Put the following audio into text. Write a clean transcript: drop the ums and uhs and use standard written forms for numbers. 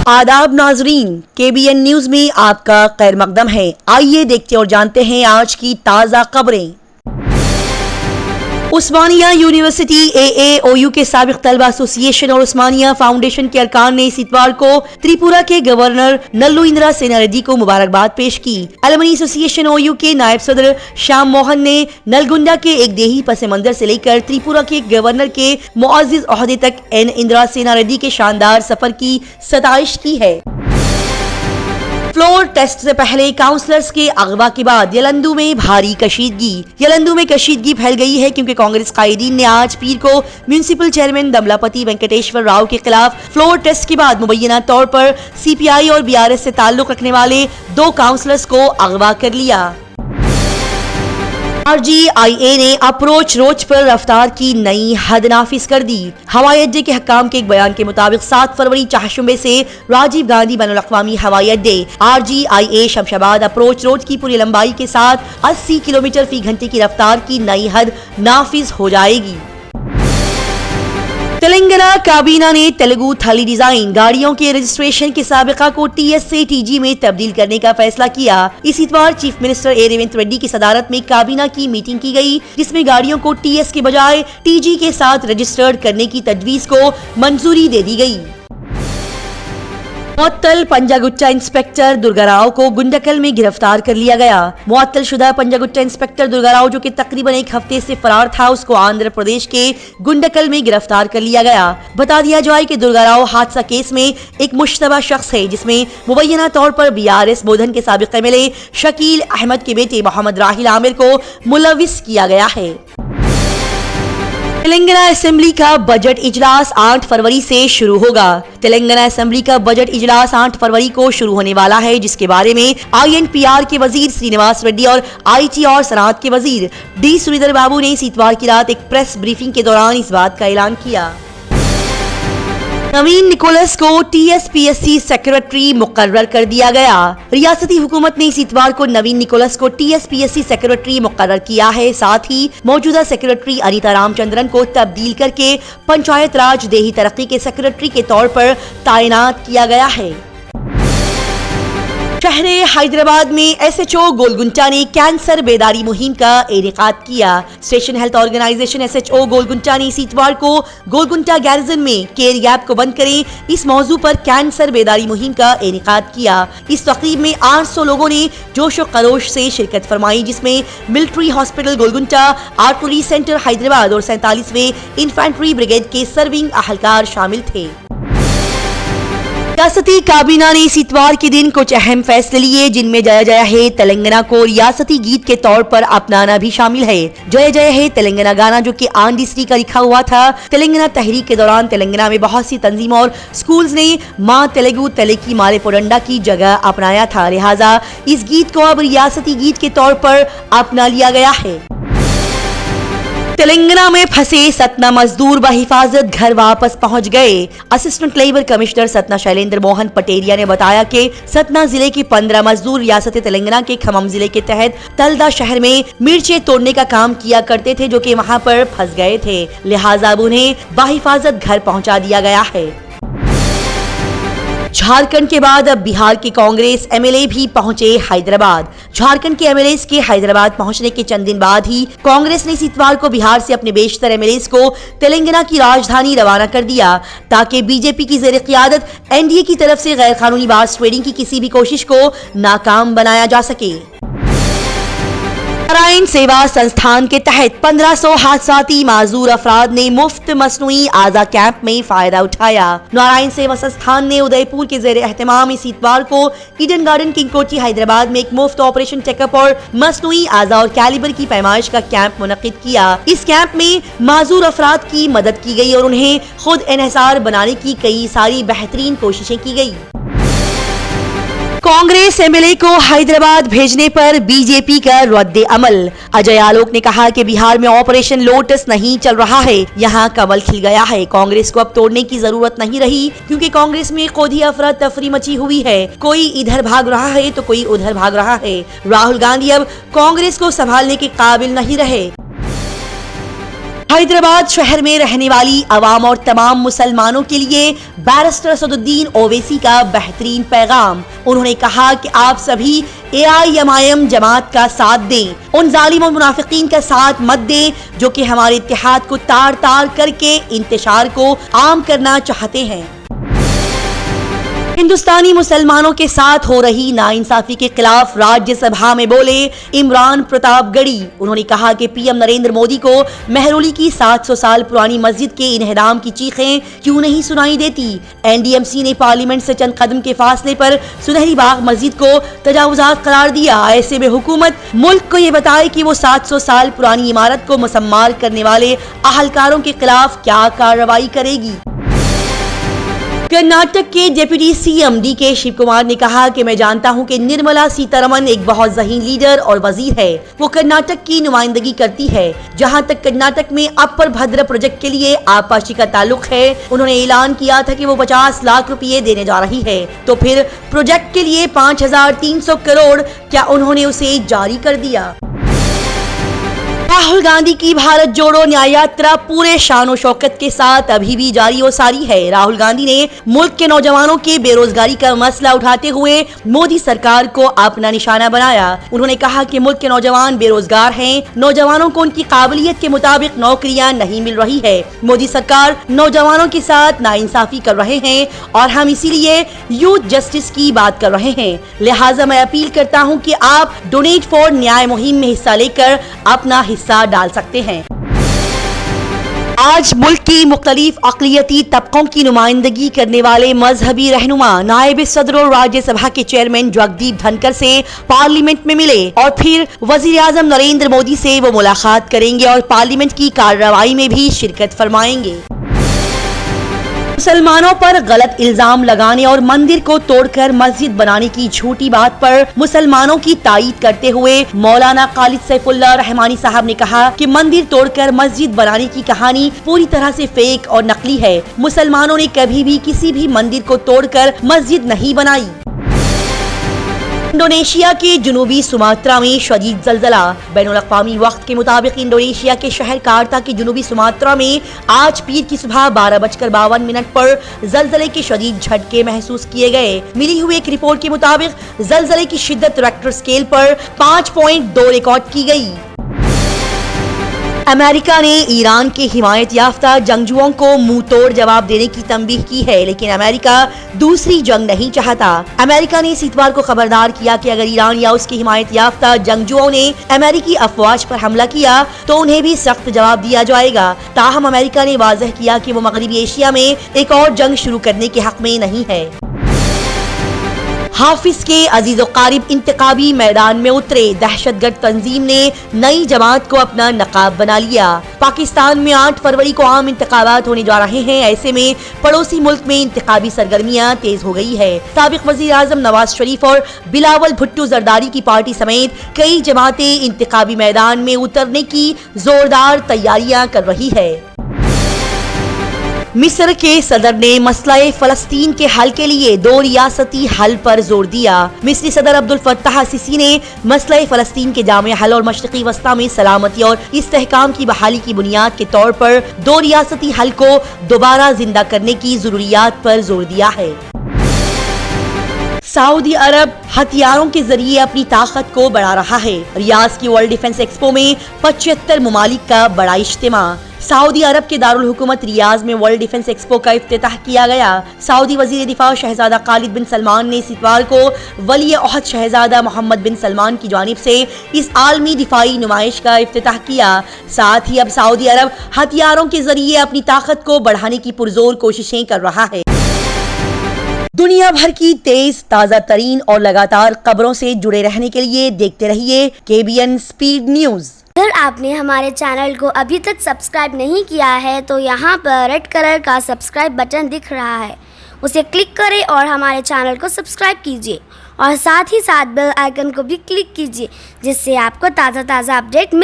आदाब नाजरीन, KBN news में आपका खैर मकदम है। आइए देखते और जानते हैं आज की ताज़ा खबरें। उस्मानिया यूनिवर्सिटी AAOU के साबिक तलबा एसोसिएशन और उस्मानिया फाउंडेशन के अरकान ने इस इतवार को त्रिपुरा के गवर्नर नल्लू इंदिरा सेना रेड्डी को मुबारकबाद पेश की। अलमनी एसोसिएशन OU के नायब सदर श्याम मोहन ने नलगुंडा के एक देही पस मंजर से लेकर त्रिपुरा के गवर्नर के मुअज़्ज़िज़ ओहदे तक इंदिरा सेना रेड्डी के शानदार सफर की सताइश की है। फ्लोर टेस्ट से पहले काउंसलर्स के अगवा के बाद यलंदू में भारी कशीदगी फैल गई है, क्योंकि कांग्रेस कायदीन ने आज पीर को म्युनिसिपल चेयरमैन दमलापति वेंकटेश्वर राव के खिलाफ फ्लोर टेस्ट के बाद मुबैना तौर पर CPI और BRS से ताल्लुक रखने वाले 2 काउंसलर्स को अगवा कर लिया। RGIA ने अप्रोच रोड पर रफ्तार की नई हद नाफिज कर दी। हवाई अड्डे के हकाम के एक बयान के मुताबिक 7 फरवरी चाहशुंबे से राजीव गांधी बैनुल-अक़वामी हवाई अड्डे RGIA शमशाबाद अप्रोच रोड की पूरी लंबाई के साथ 80 किलोमीटर फी घंटे की रफ्तार की नई हद नाफिज हो जाएगी। तेलंगाना काबीना ने तेलुगु थली डिजाइन गाड़ियों के रजिस्ट्रेशन के साबिका को TS से TG में तब्दील करने का फैसला किया। इस इतवार chief minister A Revanth Reddy की सदारत में काबीना की मीटिंग की गई, जिसमें गाड़ियों को TS के बजाय TG के साथ रजिस्टर्ड करने की तजवीज को मंजूरी दे दी गई। मुअत्तल पंजागुट्टा इंस्पेक्टर दुर्गाराव को गुंडकल में गिरफ्तार कर लिया गया। मुअत्तल शुदा पंजागुट्टा इंस्पेक्टर दुर्गाराव, जो कि तकरीबन एक हफ्ते से फरार था, उसको आंध्र प्रदेश के गुंडकल में गिरफ्तार कर लिया गया। बता दिया जाए कि दुर्गाराव हादसा केस में एक मुश्तबा शख्स है, जिसमें मुबैना तौर पर BRS बोधन के साबिक MLA शकील अहमद के बेटे मोहम्मद राहिल आमिर को मुलविस किया गया है। तेलंगाना असेंबली का बजट इजलास 8 फरवरी से शुरू होगा। तेलंगाना असेंबली का बजट इजलास 8 फरवरी को शुरू होने वाला है, जिसके बारे में INPR के वजीर श्रीनिवास रेड्डी और IT और सनअत के वजीर D श्रीधर बाबू ने इस इतवार की रात एक प्रेस ब्रीफिंग के दौरान इस बात का ऐलान किया। नवीन निकोलस को TSPSC सेक्रेटरी मुकर्रर कर दिया गया। रियासती हुकूमत ने इस इतवार को नवीन निकोलस को TSPSC सेक्रेटरी मुकर्रर किया है। साथ ही मौजूदा सेक्रेटरी अनीता रामचंद्रन को तब्दील करके पंचायत राज देही तरक्की के सेक्रेटरी के तौर पर तैनात किया गया है। शहरे हैदराबाद में SHO गोलगुंटा ने कैंसर बेदारी मुहिम का इनेकाद किया। स्टेशन हेल्थ ऑर्गेनाइजेशन SHO गोलगुंटा ने इस इतवार को गोलगुंटा गैरिजन में केयर गैप को बंद करें इस मौजू पर कैंसर बेदारी मुहिम का इनेकाद किया। इस तकरीब में 800 लोगों ने जोश और खरोश से शिरकत फरमाई, जिसमें military hospital Golconda, artillery centre Hyderabad और 47वें इन्फेंट्री ब्रिगेड के सर्विंग अहलकार शामिल थे। रियासती काबीना ने इस इतवार के दिन कुछ अहम फैसले लिए, जिनमें जय जय है तेलंगाना को रियासती गीत के तौर पर अपनाना भी शामिल है। जय जय है तेलंगाना गाना, जो कि आंडीश्री का लिखा हुआ था, तेलंगाना तहरीक के दौरान तेलंगाना में बहुत सी तंजीमों और स्कूल्स ने माँ तेलुगु तलेकी माले पोडंडा की जगह अपनाया था। लिहाजा इस गीत को अब रियासती गीत के तौर पर अपना लिया गया है। तेलंगाना में फंसे सतना मजदूर बहिफाजत घर वापस पहुंच गए। Assistant labour commissioner Satna Shailendra Mohan Pateria ने बताया कि सतना जिले के 15 मजदूर रियासत तेलंगाना के खम्मम जिले के तहत तलदा शहर में मिर्चें तोड़ने का काम किया करते थे, जो कि वहां पर फंस गए थे। लिहाजा अब उन्हें बहिफाजत घर पहुंचा दिया गया है। झारखंड के बाद अब बिहार के कांग्रेस MLA भी पहुंचे हैदराबाद। झारखंड के MLAs के हैदराबाद पहुंचने के चंद दिन बाद ही कांग्रेस ने इस इतवार को बिहार से अपने बेशतर MLAs को तेलंगाना की राजधानी रवाना कर दिया, ताकि बीजेपी की ज़ेर क़ियादत NDA की तरफ से गैर कानूनी बार्स ट्रेडिंग की किसी भी कोशिश को नाकाम बनाया जा सके। नारायण सेवा संस्थान के तहत 1500 हादसाती माजूर अफराद ने मुफ्त मसनूई आज़ा कैंप में फायदा उठाया। नारायण सेवा संस्थान ने उदयपुर के ज़ेर एहतमाम इस इतवार को ईडन गार्डन किंग कोठी हैदराबाद में एक मुफ्त ऑपरेशन चेकअप और मसनूई आज़ा और कैलिबर की पैमाइश का कैंप मुनक्किद किया। इस कैंप में माजूर अफराद की मदद की गई और उन्हें खुद इन्हिसार बनाने की कई सारी बेहतरीन कोशिशें की गई। कांग्रेस MLA को हैदराबाद भेजने पर बीजेपी का रद्द अमल। अजय आलोक ने कहा कि बिहार में ऑपरेशन लोटस नहीं चल रहा है, यहाँ कमल खिल गया है। कांग्रेस को अब तोड़ने की जरूरत नहीं रही, क्योंकि कांग्रेस में खुदी अफरा तफरी मची हुई है। कोई इधर भाग रहा है तो कोई उधर भाग रहा है। राहुल गांधी अब कांग्रेस को संभालने के काबिल नहीं रहे। हैदराबाद शहर में रहने वाली अवाम और तमाम मुसलमानों के लिए बैरिस्टर असदुद्दीन ओवैसी का बेहतरीन पैगाम। उन्होंने कहा कि आप सभी AIMIM जमात का साथ दें, उन जालिम और मुनाफिकीन का साथ मत दें जो कि हमारे इत्तेहाद को तार तार करके इंतशार को आम करना चाहते हैं। हिंदुस्तानी मुसलमानों के साथ हो रही नाइंसाफी के खिलाफ राज्यसभा में बोले इमरान प्रतापगढ़ी। उन्होंने कहा कि PM नरेंद्र मोदी को मेहरौली की 700 साल पुरानी मस्जिद के इन्हदाम की चीखें क्यों नहीं सुनाई देती। NDMC ने पार्लियामेंट से चंद कदम के फासले पर सुनहरी बाग मस्जिद को तजावुजात करार दिया। ऐसे में हुकूमत मुल्क को ये बताए कि वो 700 साल पुरानी इमारत को मुसम्मार करने वाले अहलकारों के खिलाफ क्या कार्रवाई करेगी। कर्नाटक के deputy CM DK Shiva Kumar ने कहा कि मैं जानता हूं कि निर्मला सीतारमन एक बहुत ज़हीन लीडर और वजीर है। वो कर्नाटक की नुमाइंदगी करती है। जहां तक कर्नाटक में अपर भद्र प्रोजेक्ट के लिए आपाशी का ताल्लुक है, उन्होंने ऐलान किया था कि वो 50 लाख रुपये देने जा रही है। तो फिर प्रोजेक्ट के लिए 5300 करोड़ क्या उन्होंने उसे जारी कर दिया। राहुल गांधी की भारत जोड़ो न्याय यात्रा पूरे शान और शौकत के साथ अभी भी जारी और सारी है। राहुल गांधी ने मुल्क के नौजवानों के बेरोजगारी का मसला उठाते हुए मोदी सरकार को अपना निशाना बनाया। उन्होंने कहा कि मुल्क के नौजवान बेरोजगार हैं, नौजवानों को उनकी काबिलियत के मुताबिक नौकरियां नहीं मिल रही है। मोदी सरकार नौजवानों के साथ नाइंसाफी कर रहे हैं और हम इसीलिए यूथ जस्टिस की बात कर रहे हैं। लिहाजा मैं अपील करता हूँ कि आप डोनेट फॉर न्याय मुहिम में हिस्सा लेकर अपना हिस्सा डाल सकते हैं। आज मुल्क की मुख्तलिफ अक़लियती तबकों की नुमाइंदगी करने वाले मजहबी रहनुमा नायब सदर और राज्यसभा के चेयरमैन जगदीप धनकर से पार्लियामेंट में मिले और फिर वजीर आजम नरेंद्र मोदी से वो मुलाकात करेंगे और पार्लियामेंट की कार्रवाई में भी शिरकत फरमाएंगे। मुसलमानों पर गलत इल्जाम लगाने और मंदिर को तोड़कर मस्जिद बनाने की झूठी बात पर मुसलमानों की तायीद करते हुए मौलाना खालिद सैफुल्लाह रहमानी साहब ने कहा कि मंदिर तोड़कर मस्जिद बनाने की कहानी पूरी तरह से फेक और नकली है। मुसलमानों ने कभी भी किसी भी मंदिर को तोड़कर मस्जिद नहीं बनाई। इंडोनेशिया के जुनूबी सुमात्रा में शदीद जलजला। बैनुल-अक़वामी वक्त के मुताबिक इंडोनेशिया के शहर कार्ता के जुनूबी सुमात्रा में आज पीर की सुबह 12:52 पर जलजले के शदीद झटके महसूस किए गए। मिली हुई एक रिपोर्ट के मुताबिक जलजले की शिद्दत रेक्टर स्केल पर 5.2 रिकॉर्ड की गई। अमेरिका ने ईरान के हिमायत याफ्ता जंगजुओं को मुंह तोड़ जवाब देने की तंबीह की है, लेकिन अमेरिका दूसरी जंग नहीं चाहता। अमेरिका ने इस इतवार को खबरदार किया कि अगर ईरान या उसकी हिमायत याफ्ता जंगजुओं ने अमेरिकी अफवाज पर हमला किया तो उन्हें भी सख्त जवाब दिया जाएगा। ताहम अमेरिका ने वाज़ह किया कि वो मगरबी एशिया में एक और जंग शुरू करने के हक में नहीं है। हाफिज के अजीज क़ारिब इंतखाबी मैदान में उतरे। दहशतगर्द तंजीम ने नई जमात को अपना नकाब बना लिया। पाकिस्तान में 8 फरवरी को आम इंतखाबात होने जा रहे हैं। ऐसे में पड़ोसी मुल्क में इंतखाबी सरगर्मियां तेज हो गई है। साबिक वजीर आजम नवाज शरीफ और बिलावल भुट्टो जरदारी की पार्टी समेत कई जमातें इंतखाबी मैदान में उतरने की जोरदार तैयारियां कर रही है। मिस्र के सदर ने मसला फलस्तीन के हल के लिए 2 रियासती हल पर जोर दिया। मिस्री सदर अब्दुल फत्ताह सिसी ने मसला फलस्तीन के जामे हल और मशरिकी वस्ता में सलामती और इस्तेहकाम की बहाली की बुनियाद के तौर पर 2 रियासती हल को दोबारा जिंदा करने की जरूरियात पर जोर दिया है। सऊदी अरब हथियारों के जरिए अपनी ताकत को बढ़ा रहा है। रियाद की वर्ल्ड डिफेंस एक्सपो में 75 ममालिक का बड़ा इज्तिमा। सऊदी अरब के दारुल हुकूमत रियाद में वर्ल्ड डिफेंस एक्सपो का इफ्तिताह किया गया। सऊदी वजीर दिफा शहजादा खालिद बिन सलमान ने इस इतवार को वली अहद शहजादा मोहम्मद बिन सलमान की जानिब से इस आलमी दिफाई नुमाइश का इफ्तिताह किया। साथ ही अब सऊदी अरब हथियारों के जरिए अपनी ताकत को बढ़ाने की पुरजोर कोशिशें कर रहा है। दुनिया भर की तेज ताज़ा तरीन और लगातार खबरों से जुड़े रहने के लिए देखते रहिए KBN स्पीड न्यूज। अगर आपने हमारे चैनल को अभी तक सब्सक्राइब नहीं किया है तो यहाँ पर रेड कलर का सब्सक्राइब बटन दिख रहा है, उसे क्लिक करें और हमारे चैनल को सब्सक्राइब कीजिए और साथ ही साथ बेल आइकन को भी क्लिक कीजिए, जिससे आपको ताज़ा अपडेट